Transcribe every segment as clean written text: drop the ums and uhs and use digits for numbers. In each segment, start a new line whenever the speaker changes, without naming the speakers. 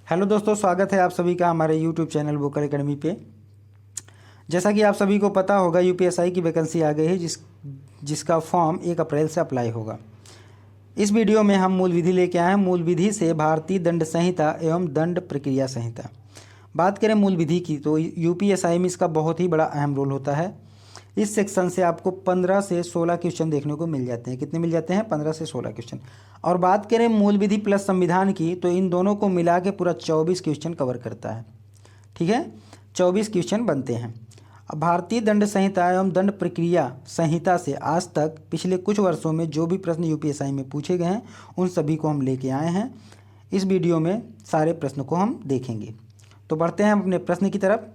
Hello दोस्तों, स्वागत है आप सभी का हमारे यूट्यूब चैनल वोकल एकेडमी पे। जैसा कि आप सभी को पता होगा, यूपीएसआई की वैकेंसी आ गई है जिसका फॉर्म 1 अप्रैल से अप्लाई होगा। इस वीडियो में हम मूल विधि लेके आए हैं। मूल विधि से भारतीय दंड संहिता एवं दंड प्रक्रिया संहिता। बात करें मूल विधि की तो यूपीएसआई में इसका बहुत ही बड़ा अहम रोल होता है। इस सेक्शन से आपको 15 से 16 क्वेश्चन देखने को मिल जाते हैं। कितने मिल जाते हैं? 15 से 16 क्वेश्चन। और बात करें मूल विधि प्लस संविधान की तो इन दोनों को मिला के पूरा 24 क्वेश्चन कवर करता है। ठीक है, 24 क्वेश्चन बनते हैं। अब भारतीय दंड संहिता एवं दंड प्रक्रिया संहिता से आज तक पिछले कुछ वर्षों में जो भी प्रश्न यूपीएसआई में पूछे गए हैं उन सभी को हम लेके आए हैं। इस वीडियो में सारे प्रश्न को हम देखेंगे। तो बढ़ते हैं हम अपने प्रश्न की तरफ।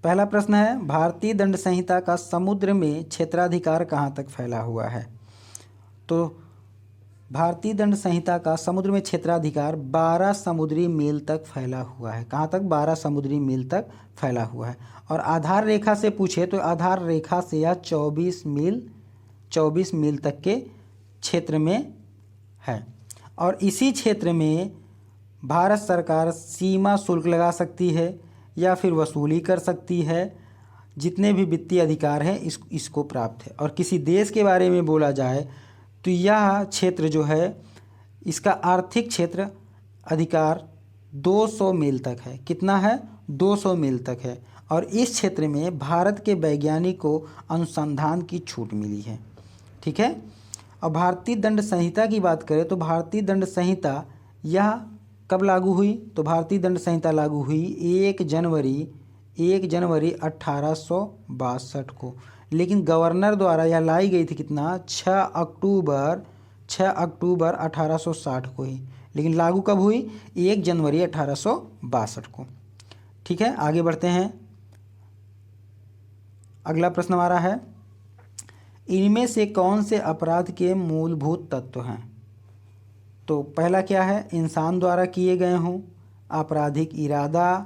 पहला प्रश्न है, भारतीय दंड संहिता का समुद्र में क्षेत्राधिकार कहाँ तक फैला हुआ है? तो भारतीय दंड संहिता का समुद्र में क्षेत्राधिकार 12 समुद्री मील तक फैला हुआ है। कहाँ तक? 12 समुद्री मील तक फैला हुआ है। और आधार रेखा से पूछे तो आधार रेखा से यह 24 मील तक के क्षेत्र में है। और इसी क्षेत्र में भारत सरकार सीमा शुल्क लगा सकती है या फिर वसूली कर सकती है। जितने भी वित्तीय अधिकार हैं इसको प्राप्त है। और किसी देश के बारे में बोला जाए तो यह क्षेत्र जो है इसका आर्थिक क्षेत्र अधिकार 200 मील तक है। कितना है? 200 मील तक है। और इस क्षेत्र में भारत के वैज्ञानिक को अनुसंधान की छूट मिली है। ठीक है। और भारतीय दंड संहिता की बात करें तो भारतीय दंड संहिता यह कब लागू हुई? तो भारतीय दंड संहिता लागू हुई 1 जनवरी 1862 को। लेकिन गवर्नर द्वारा यह लाई गई थी कितना? 6 अक्टूबर 1860 को ही। लेकिन लागू कब हुई? 1 जनवरी 1862 को। ठीक है, आगे बढ़ते हैं। अगला प्रश्न हमारा है, इनमें से कौन से अपराध के मूलभूत तत्व हैं? तो पहला क्या है? इंसान द्वारा किए गए हों, आपराधिक इरादा,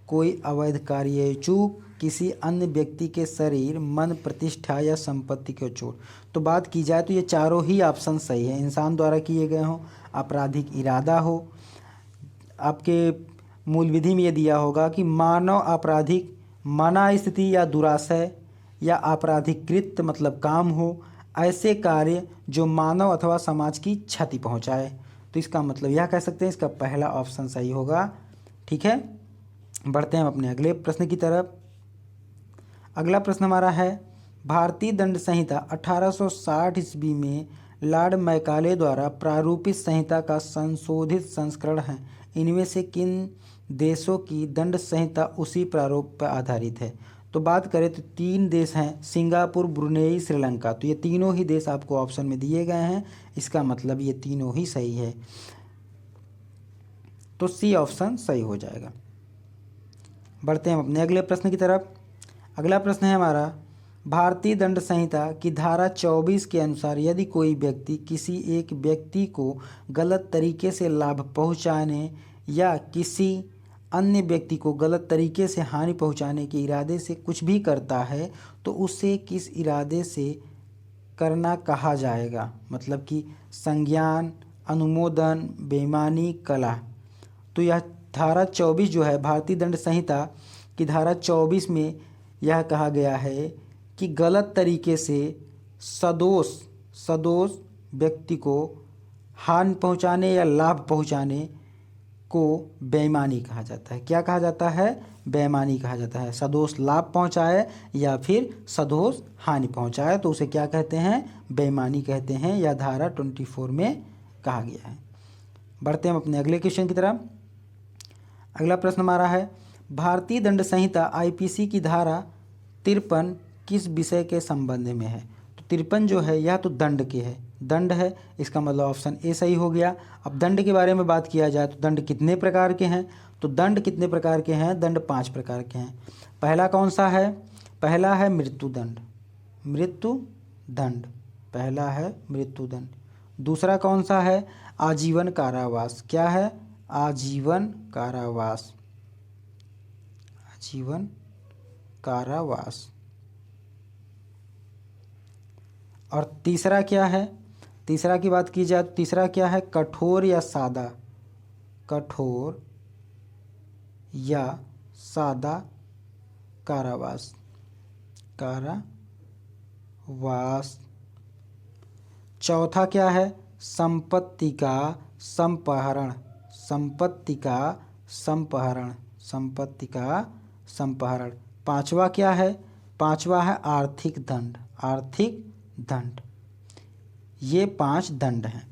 कोई अवैध कार्य चूक, किसी अन्य व्यक्ति के शरीर, मन, प्रतिष्ठा या संपत्ति को चोट। तो बात की जाए तो ये चारों ही ऑप्शन सही है। इंसान द्वारा किए गए हों, आपराधिक इरादा हो, आपके मूल विधि में ये दिया होगा कि मानव आपराधिक मना स्थिति या दुराशय या आपराधिक कृत्य मतलब काम हो, ऐसे कार्य जो मानव अथवा समाज की क्षति पहुंचाए। तो इसका मतलब यह कह सकते हैं इसका पहला ऑप्शन सही होगा। ठीक है, बढ़ते हैं हम अपने अगले प्रश्न की तरफ। अगला प्रश्न हमारा है, भारतीय दंड संहिता 1860 ईस्वी में लॉर्ड मैकाले द्वारा प्रारूपित संहिता का संशोधित संस्करण है। इनमें से किन देशों की दंड संहिता उसी प्रारूप पर आधारित है? तो बात करें तो 3 देश हैं, सिंगापुर, ब्रुनेई, श्रीलंका। तो ये तीनों ही देश आपको ऑप्शन में दिए गए हैं। इसका मतलब ये तीनों ही सही है। तो सी ऑप्शन सही हो जाएगा। बढ़ते हैं हम अपने अगले प्रश्न की तरफ। अगला प्रश्न है हमारा, भारतीय दंड संहिता की धारा 24 के अनुसार यदि कोई व्यक्ति किसी एक व्यक्ति को गलत तरीके से लाभ पहुंचाने या किसी अन्य व्यक्ति को गलत तरीके से हानि पहुंचाने के इरादे से कुछ भी करता है तो उसे किस इरादे से करना कहा जाएगा? मतलब कि संज्ञान, अनुमोदन, बेईमानी, कलह। तो यह धारा 24 जो है भारतीय दंड संहिता की धारा 24 में यह कहा गया है कि गलत तरीके से सदोष व्यक्ति को हानि पहुंचाने या लाभ पहुंचाने को बेईमानी कहा जाता है। क्या कहा जाता है? बेईमानी कहा जाता है। सदोष लाभ पहुंचाए या फिर सदोष हानि पहुंचाए तो उसे क्या कहते हैं? बेईमानी कहते हैं। यह धारा 24 में कहा गया है। बढ़ते हैं हम अपने अगले क्वेश्चन की तरफ। अगला प्रश्न हमारा है, भारतीय दंड संहिता आईपीसी की धारा 53 किस विषय के संबंध में है? तो 53 जो है यह तो दंड के है, दंड है। इसका मतलब ऑप्शन ए सही हो गया। अब दंड के बारे में बात किया जाए तो दंड कितने प्रकार के हैं? तो दंड कितने प्रकार के हैं? दंड 5 प्रकार के हैं। पहला कौन सा है? पहला है मृत्युदंड। पहला है मृत्युदंड। दूसरा कौन सा है? आजीवन कारावास। क्या है? आजीवन कारावास। और तीसरा क्या है? तीसरा की बात की जाए तो तीसरा क्या है? कठोर या सादा। कठोर या सादा कारावास। चौथा क्या है? संपत्ति का संपहरण। पांचवा क्या है? पांचवा है आर्थिक दंड। ये 5 दंड हैं।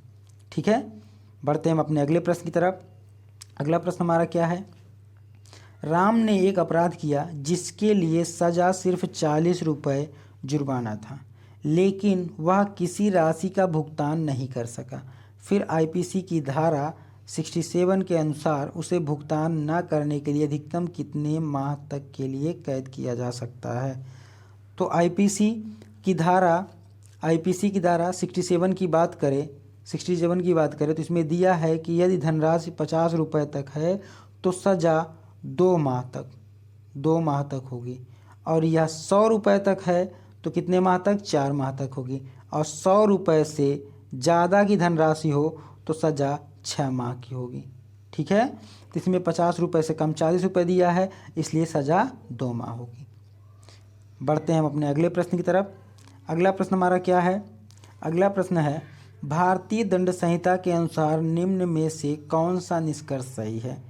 ठीक है, बढ़ते हैं हम अपने अगले प्रश्न की तरफ। अगला प्रश्न हमारा क्या है? राम ने एक अपराध किया जिसके लिए सजा सिर्फ 40 रुपये जुर्माना था, लेकिन वह किसी राशि का भुगतान नहीं कर सका। फिर आईपीसी की धारा 67 के अनुसार उसे भुगतान न करने के लिए अधिकतम कितने माह तक के लिए कैद किया जा सकता है? तो आईपीसी की धारा 67 की बात करें तो इसमें दिया है कि यदि धनराशि 50 रुपये तक है तो सज़ा 2 माह तक होगी, और यह 100 रुपये तक है तो कितने माह तक? 4 माह तक होगी, और 100 रुपये से ज़्यादा की धनराशि हो तो सज़ा 6 माह की होगी। ठीक है, तो इसमें 50 रुपये से कम 40 रुपये दिया है, इसलिए सज़ा 2 माह होगी। बढ़ते हैं हम अपने अगले प्रश्न की तरफ। अगला प्रश्न हमारा क्या है? अगला प्रश्न है, भारतीय दंड संहिता के अनुसार निम्न में से कौन सा निष्कर्ष सही है?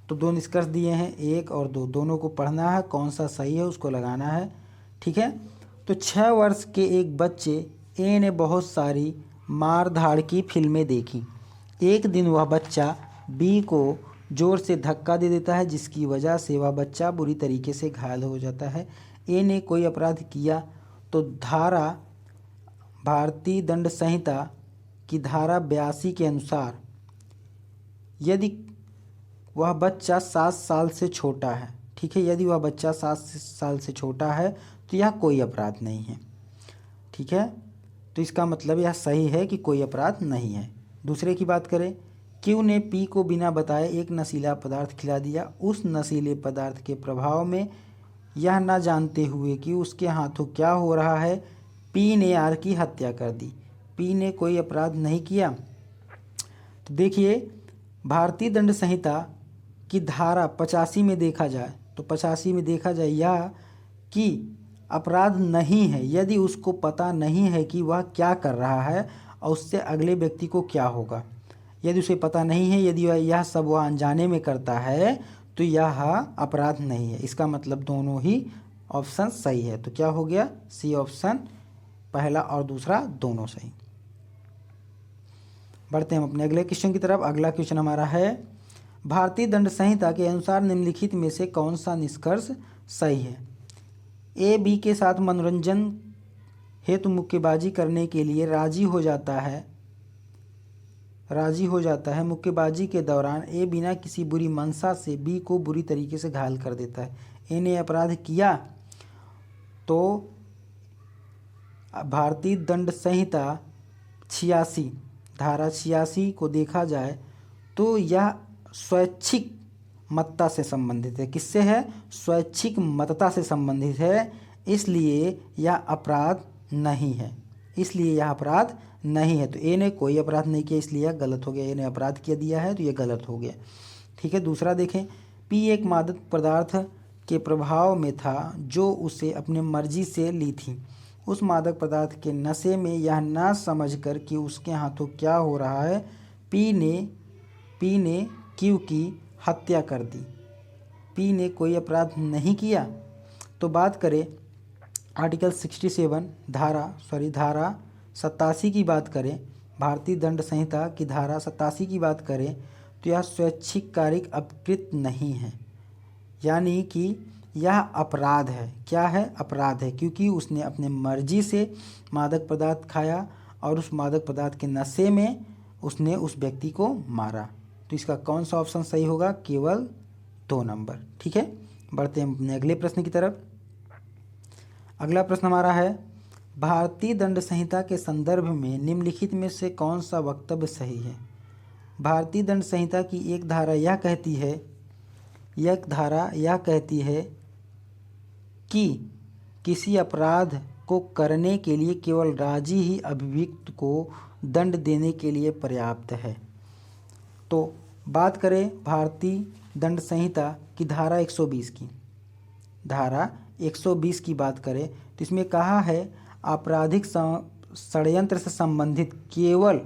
तो 2 निष्कर्ष दिए हैं, 1 और 2, दोनों को पढ़ना है, कौन सा सही है उसको लगाना है। ठीक है, तो 6 वर्ष के एक बच्चे ए ने बहुत सारी मार धाड़ की फिल्में देखी। एक दिन वह बच्चा बी को जोर से धक्का दे देता है, जिसकी वजह से वह बच्चा बुरी तरीके से घायल हो जाता है। ए ने कोई अपराध किया तो भारतीय दंड संहिता की धारा 82 के अनुसार यदि वह बच्चा 7 साल से छोटा है, ठीक है, यदि वह बच्चा 7 साल से छोटा है तो यह कोई अपराध नहीं है। ठीक है, तो इसका मतलब यह सही है कि कोई अपराध नहीं है। दूसरे की बात करें, क्यू ने पी को बिना बताए एक नशीला पदार्थ खिला दिया। उस नशीले पदार्थ के प्रभाव में यह न जानते हुए कि उसके हाथों क्या हो रहा है, पी ने आर की हत्या कर दी। पी ने कोई अपराध नहीं किया। तो देखिए, भारतीय दंड संहिता की धारा 85 में देखा जाए तो 85 में देखा जाए यह कि अपराध नहीं है यदि उसको पता नहीं है कि वह क्या कर रहा है और उससे अगले व्यक्ति को क्या होगा। यदि उसे पता नहीं है, यदि यह सब वह अनजाने में करता है तो यह अपराध नहीं है। इसका मतलब दोनों ही ऑप्शन सही है। तो क्या हो गया? सी ऑप्शन, पहला और दूसरा दोनों सही। बढ़ते हैं हम अपने अगले क्वेश्चन की तरफ। अगला क्वेश्चन हमारा है, भारतीय दंड संहिता के अनुसार निम्नलिखित में से कौन सा निष्कर्ष सही है? ए बी के साथ मनोरंजन हेतु मुक्केबाजी करने के लिए राजी हो जाता है। मुक्केबाजी के दौरान ए बिना किसी बुरी मंशा से बी को बुरी तरीके से घायल कर देता है। ए ने अपराध किया तो भारतीय दंड संहिता 86 धारा 86 को देखा जाए तो यह स्वैच्छिक मतता से संबंधित है। किससे है? स्वैच्छिक मतता से संबंधित है, इसलिए यह अपराध नहीं है। तो ए ने कोई अपराध नहीं किया, इसलिए यह गलत हो गया। ए ने अपराध किया दिया है तो यह गलत हो गया। ठीक है, दूसरा देखें, पी एक मादक पदार्थ के प्रभाव में था जो उसे अपनी मर्जी से ली थी। उस मादक पदार्थ के नशे में यह न समझकर कि उसके हाथों क्या हो रहा है, पी ने क्यू की हत्या कर दी। पी ने कोई अपराध नहीं किया। तो बात करें आर्टिकल 67 धारा 87 की बात करें, भारतीय दंड संहिता की धारा 87 की बात करें तो यह स्वैच्छिक कारिक अपकृत नहीं है, यानी कि यह अपराध है। क्या है? अपराध है, क्योंकि उसने अपने मर्जी से मादक पदार्थ खाया और उस मादक पदार्थ के नशे में उसने उस व्यक्ति को मारा। तो इसका कौन सा ऑप्शन सही होगा? केवल 2 नंबर। ठीक है, बढ़ते हैं अपने अगले प्रश्न की तरफ। अगला प्रश्न हमारा है, भारतीय दंड संहिता के संदर्भ में निम्नलिखित में से कौन सा वक्तव्य सही है? भारतीय दंड संहिता की एक धारा यह कहती है कि किसी अपराध को करने के लिए केवल राजी ही अभियुक्त को दंड देने के लिए पर्याप्त है। तो बात करें भारतीय दंड संहिता की धारा 120 की, धारा 120 की बात करें तो इसमें कहा है आपराधिक षड्यंत्र से संबंधित केवल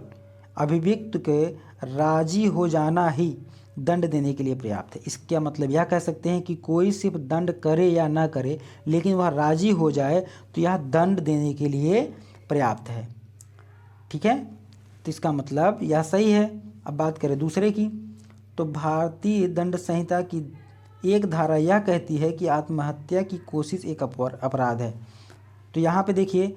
अभियुक्त के राजी हो जाना ही दंड देने के लिए पर्याप्त है। इसका मतलब यह कह सकते हैं कि कोई सिर्फ दंड करे या ना करे, लेकिन वह राजी हो जाए तो यह दंड देने के लिए पर्याप्त है। ठीक है, तो इसका मतलब यह सही है। अब बात करें दूसरे की, तो भारतीय दंड संहिता की एक धारा यह कहती है कि आत्महत्या की कोशिश एक अपराध है। तो यहाँ पे देखिए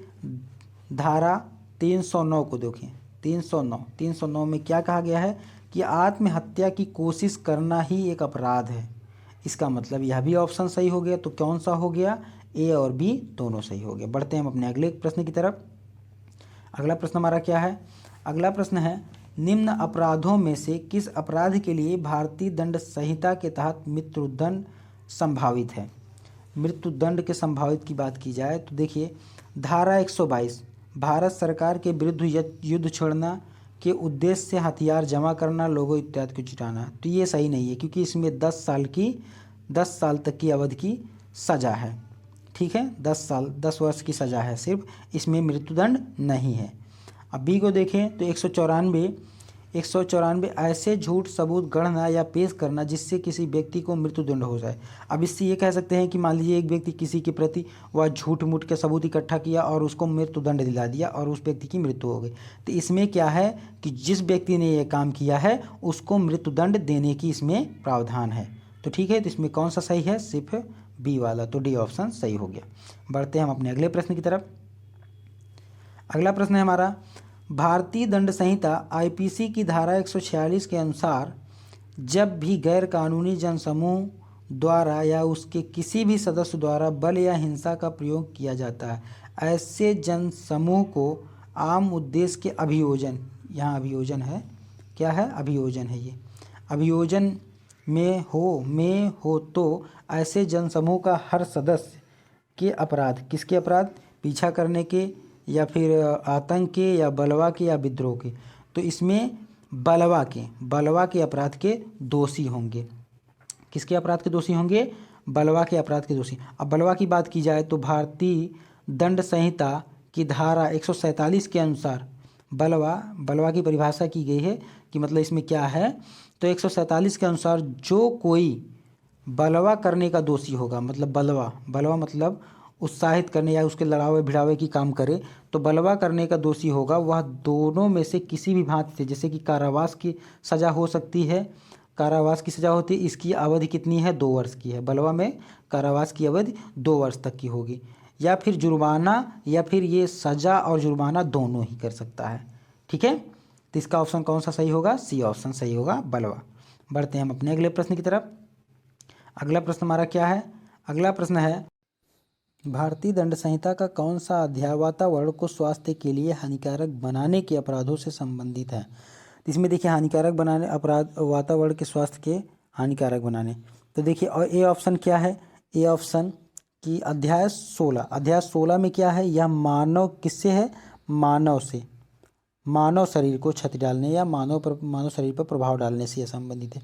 धारा 309 को देखें, 309 में क्या कहा गया है कि आत्महत्या की कोशिश करना ही एक अपराध है। इसका मतलब यह भी ऑप्शन सही हो गया। तो कौन सा हो गया, ए और बी दोनों सही हो गए। बढ़ते हैं हम अपने अगले प्रश्न की तरफ। अगला प्रश्न हमारा क्या है, अगला प्रश्न है निम्न अपराधों में से किस अपराध के लिए भारतीय दंड संहिता के तहत मृत्युदंड संभावित है। मृत्युदंड के संभावित की बात की जाए तो देखिए धारा 122 भारत सरकार के विरुद्ध युद्ध छेड़ना के उद्देश्य से हथियार जमा करना, लोगों इत्यादि को जुटाना। तो ये सही नहीं है क्योंकि इसमें 10 साल तक की अवधि की सज़ा है। ठीक है, 10 वर्ष की सज़ा है सिर्फ, इसमें मृत्युदंड नहीं है। अब बी को देखें तो 194 ऐसे झूठ सबूत गढ़ना या पेश करना जिससे किसी व्यक्ति को मृत्युदंड हो जाए। अब इससे ये कह सकते हैं कि मान लीजिए एक व्यक्ति किसी के प्रति वह झूठ मूठ के सबूत इकट्ठा किया और उसको मृत्युदंड दिला दिया और उस व्यक्ति की मृत्यु हो गई। तो इसमें क्या है कि जिस व्यक्ति ने ये काम किया है उसको मृत्युदंड देने की इसमें प्रावधान है। तो ठीक है, तो इसमें कौन सा सही है, सिर्फ बी वाला, तो डी ऑप्शन सही हो गया। बढ़ते हैं हम अपने अगले प्रश्न की तरफ। अगला प्रश्न है हमारा भारतीय दंड संहिता आईपीसी की धारा 146 के अनुसार जब भी गैर कानूनी जनसमूह द्वारा या उसके किसी भी सदस्य द्वारा बल या हिंसा का प्रयोग किया जाता है, ऐसे जनसमूह को आम उद्देश्य के अभियोजन, यहाँ अभियोजन है, क्या है, अभियोजन है, ये अभियोजन में हो तो ऐसे जनसमूह का हर सदस्य के अपराध, किसके अपराध, पीछा करने के या फिर आतंक के या बलवा के या विद्रोह के, तो इसमें बलवा के अपराध के दोषी होंगे। किसके अपराध के दोषी होंगे, बलवा के अपराध के दोषी। अब बलवा की बात की जाए तो भारतीय दंड संहिता की धारा 147 के अनुसार बलवा की परिभाषा की गई है कि मतलब इसमें क्या है, तो 147 के अनुसार जो कोई बलवा करने का दोषी होगा, मतलब बलवा मतलब उत्साहित करने या उसके लड़ावे भिड़ावे की काम करे, तो बलवा करने का दोषी होगा वह दोनों में से किसी भी भांति से, जैसे कि कारावास की सज़ा हो सकती है, कारावास की सज़ा होती है, इसकी अवधि कितनी है, 2 वर्ष की है। बलवा में कारावास की अवधि 2 वर्ष तक की होगी, या फिर जुर्माना, या फिर ये सज़ा और जुर्माना दोनों ही कर सकता है। ठीक है, तो इसका ऑप्शन कौन सा सही होगा, सी ऑप्शन सही होगा, बलवा। बढ़ते हैं हम अपने अगले प्रश्न की तरफ। अगला प्रश्न हमारा क्या है, अगला प्रश्न है भारतीय दंड संहिता का कौन सा अध्याय वातावरण को स्वास्थ्य के लिए हानिकारक बनाने के अपराधों से संबंधित है। इसमें देखिए हानिकारक बनाने अपराध, वातावरण के स्वास्थ्य के हानिकारक बनाने, तो देखिए और ए ऑप्शन क्या है, ए ऑप्शन की अध्याय 16 में क्या है, यह मानव किससे है, मानव शरीर को क्षति डालने या मानव शरीर पर प्रभाव डालने से यह संबंधित है।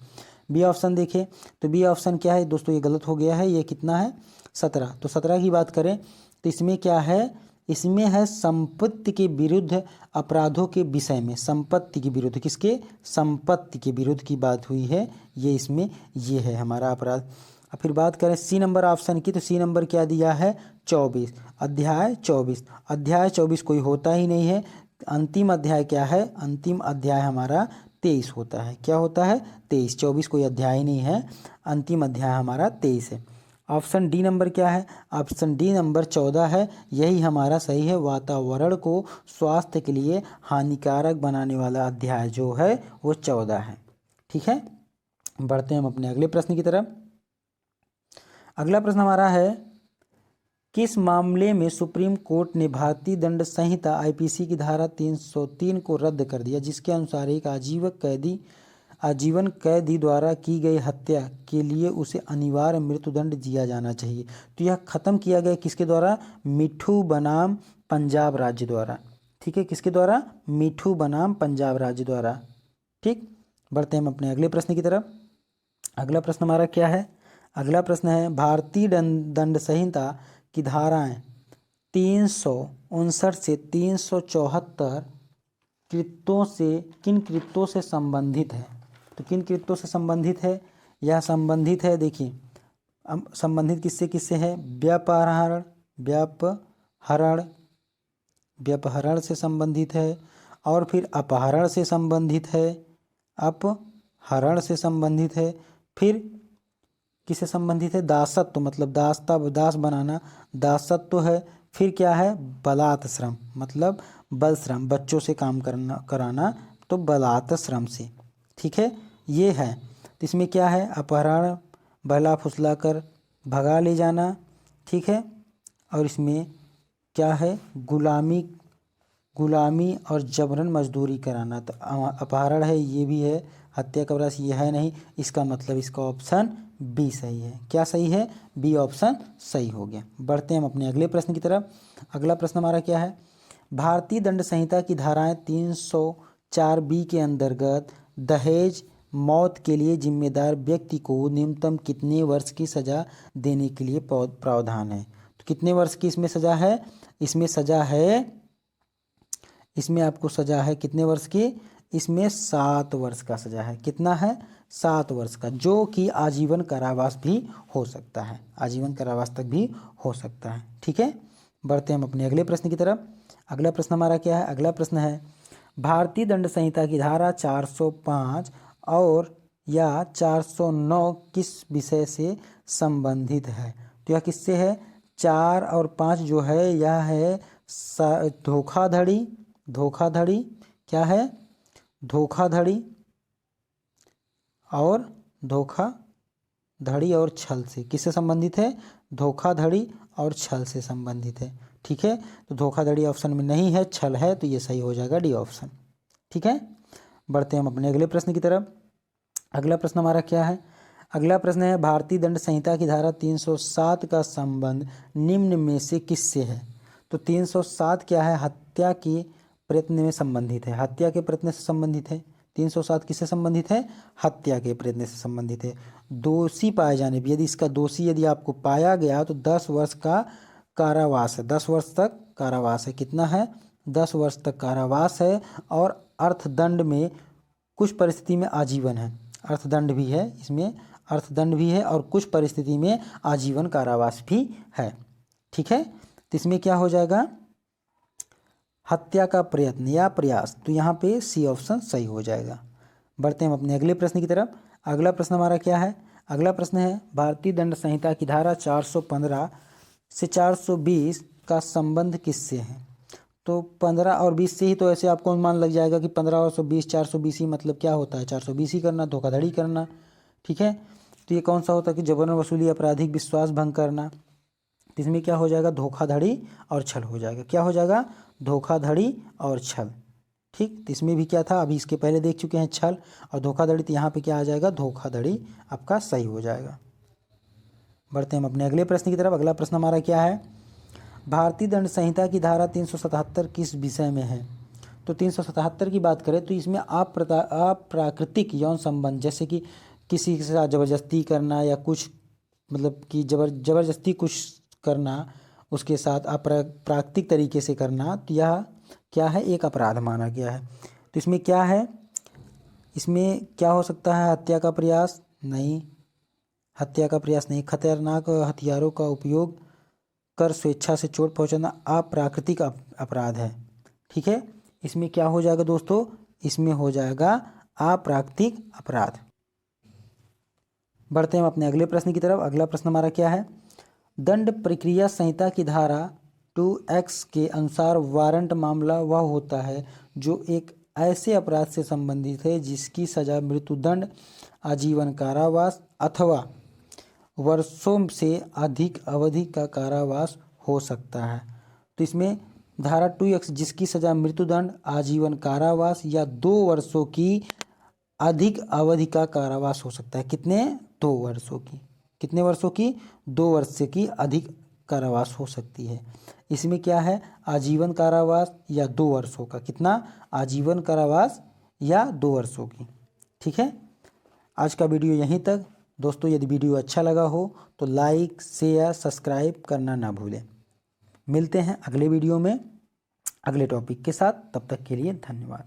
बी ऑप्शन देखें तो बी ऑप्शन क्या है दोस्तों, ये गलत हो गया है, ये कितना है, 17। तो 17 की बात करें तो इसमें क्या है, इसमें है संपत्ति के विरुद्ध अपराधों के विषय में, संपत्ति के विरुद्ध, किसके, संपत्ति के विरुद्ध की बात हुई है, ये इसमें ये है हमारा अपराध। अब फिर बात करें सी नंबर ऑप्शन की, तो सी नंबर क्या दिया है, 24, अध्याय 24 कोई होता ही नहीं है। अंतिम अध्याय क्या है, अंतिम अध्याय हमारा 23 होता है, क्या होता है, 23, 24 कोई अध्याय ही नहीं है, अंतिम अध्याय हमारा 23 है। ऑप्शन डी नंबर क्या है, ऑप्शन डी नंबर 14 है, यही हमारा सही है। वातावरण को स्वास्थ्य के लिए हानिकारक बनाने वाला अध्याय जो है वो 14 है। ठीक है, बढ़ते हैं हम अपने अगले प्रश्न की तरफ। अगला प्रश्न हमारा है किस मामले में सुप्रीम कोर्ट ने भारतीय दंड संहिता आईपीसी की धारा 303 को रद्द कर दिया, जिसके अनुसार एक आजीवन कैदी द्वारा की गई हत्या के लिए उसे अनिवार्य मृत्युदंड दिया जाना चाहिए। तो यह खत्म किया गया किसके द्वारा, मिठू बनाम पंजाब राज्य द्वारा। ठीक है, किसके द्वारा, मिठू बनाम पंजाब राज्य द्वारा। ठीक, बढ़ते हैं हम अपने अगले प्रश्न की तरफ। अगला प्रश्न हमारा क्या है? अगला प्रश्न है भारतीय दंड संहिता की धाराएं 359 से 374 कृत्यों से किन कृत्यों से संबंधित है? तो किन कृत्यों से संबंधित है? यह संबंधित है, देखिए संबंधित किससे किससे है? व्यापहरण व्यापहरण से संबंधित है, और फिर अपहरण से संबंधित है, अपहरण से संबंधित है, फिर किससे संबंधित है? दासत्व, मतलब दास बनाना, दासत्व है। फिर क्या है? बलात् श्रम, मतलब बल श्रम, बच्चों से काम कराना, तो बलात् श्रम से। ठीक है, ये है। तो इसमें क्या है? अपहरण, बहला फुसला कर भगा ले जाना। ठीक है, और इसमें क्या है? गुलामी और जबरन मजदूरी कराना। तो अपहरण है, ये भी है। हत्या का अपराध ये है नहीं, इसका मतलब इसका ऑप्शन बी सही है। क्या सही है? बी ऑप्शन सही हो गया। बढ़ते हैं हम अपने अगले प्रश्न की तरफ। अगला प्रश्न हमारा क्या है? भारतीय दंड संहिता की धाराएं 304 बी के अंतर्गत दहेज मौत के लिए जिम्मेदार व्यक्ति को न्यूनतम कितने वर्ष की सजा देने के लिए प्रावधान है? तो कितने वर्ष की इसमें सजा है? इसमें सजा है, इसमें आपको सजा है कितने वर्ष की? इसमें 7 वर्ष का सजा है। कितना है? 7 वर्ष का, जो कि आजीवन कारावास भी हो सकता है, आजीवन कारावास तक भी हो सकता है। ठीक है, बढ़ते हैं हम अपने अगले प्रश्न की तरफ। अगला प्रश्न हमारा क्या है? अगला प्रश्न है भारतीय दंड संहिता की धारा 405 और या 409 किस विषय से संबंधित है? तो यह किससे है? 4 और 5 जो है यह है धोखाधड़ी, क्या है? धोखाधड़ी और छल से। किससे संबंधित है? धोखाधड़ी और छल से संबंधित है। ठीक है, तो धोखाधड़ी ऑप्शन में नहीं है, छल है, तो ये सही हो जाएगा डी ऑप्शन। ठीक है, बढ़ते हैं हम अपने अगले प्रश्न की तरफ। अगला प्रश्न हमारा क्या है? अगला प्रश्न है भारतीय दंड संहिता की धारा 307 का संबंध निम्न में से किससे है? तो 307 क्या है? हत्या के प्रयत्न में संबंधित है, हत्या के प्रयत्न से संबंधित है। 307 किससे संबंधित है? हत्या के प्रयत्न से संबंधित है। दोषी पाए जाने पर, यदि इसका दोषी यदि आपको पाया गया तो 10 वर्ष का कारावास है, 10 वर्ष तक कारावास है। कितना है? 10 वर्ष तक कारावास है, और अर्थदंड में कुछ परिस्थिति में आजीवन है, अर्थदंड भी है, इसमें अर्थदंड भी है, और कुछ परिस्थिति में आजीवन कारावास भी है। ठीक है, तो इसमें क्या हो जाएगा? हत्या का प्रयत्न या प्रयास, तो यहाँ पे सी ऑप्शन सही हो जाएगा। बढ़ते हैं हम अपने अगले प्रश्न की तरफ। अगला प्रश्न हमारा क्या है? अगला प्रश्न है भारतीय दंड संहिता की धारा 415 से 420 का संबंध किससे है? तो 15 और 20 से ही तो ऐसे आपको अनुमान लग जाएगा कि 15 और 120 420 ही, मतलब क्या होता है? 420 ही करना, धोखाधड़ी करना। ठीक है, तो ये कौन सा होता है? कि जबरन वसूली, आपराधिक विश्वास भंग करना। तो इसमें क्या हो जाएगा? धोखाधड़ी और छल हो जाएगा। क्या हो जाएगा? धोखाधड़ी और छल। ठीक, तो इसमें भी क्या था? अभी इसके पहले देख चुके हैं छल और धोखाधड़ी, तो यहाँ पे क्या आ जाएगा? धोखाधड़ी आपका सही हो जाएगा। बढ़ते हैं हम अपने अगले प्रश्न की तरफ। अगला प्रश्न हमारा क्या है? भारतीय दंड संहिता की धारा 377 किस विषय में है? तो 377 की बात करें तो इसमें अप्राकृतिक यौन संबंध, जैसे कि किसी के साथ जबरदस्ती करना या कुछ, मतलब कि जबरदस्ती कुछ करना, उसके साथ अप्राकृतिक तरीके से करना, तो यह क्या है? एक अपराध माना गया है। तो इसमें क्या है? इसमें क्या हो सकता है? हत्या का प्रयास नहीं, हत्या का प्रयास नहीं। खतरनाक हथियारों का उपयोग कर स्वेच्छा से चोट पहुंचाना अप्राकृतिक अपराध है। ठीक है, इसमें क्या हो जाएगा दोस्तों? इसमें हो जाएगा अप्राकृतिक अपराध। बढ़ते हैं हम अपने अगले प्रश्न की तरफ। अगला प्रश्न हमारा क्या है? दंड प्रक्रिया संहिता की धारा 2X के अनुसार वारंट मामला वह होता है जो एक ऐसे अपराध से संबंधित है जिसकी सजा मृत्युदंड, आजीवन कारावास अथवा वर्षों से अधिक अवधि का कारावास हो सकता है। तो इसमें धारा 2X जिसकी सजा मृत्युदंड, आजीवन कारावास या 2 वर्षों की अधिक अवधि का कारावास हो सकता है। कितने? 2 वर्षों की। कितने वर्षों की? 2 वर्ष से की अधिक कारावास हो सकती है। इसमें क्या है? आजीवन कारावास या 2 वर्षों का। कितना? आजीवन कारावास या 2 वर्षों की। ठीक है, आज का वीडियो यहीं तक। दोस्तों यदि वीडियो अच्छा लगा हो तो लाइक शेयर सब्सक्राइब करना ना भूलें। मिलते हैं अगले वीडियो में अगले टॉपिक के साथ, तब तक के लिए धन्यवाद।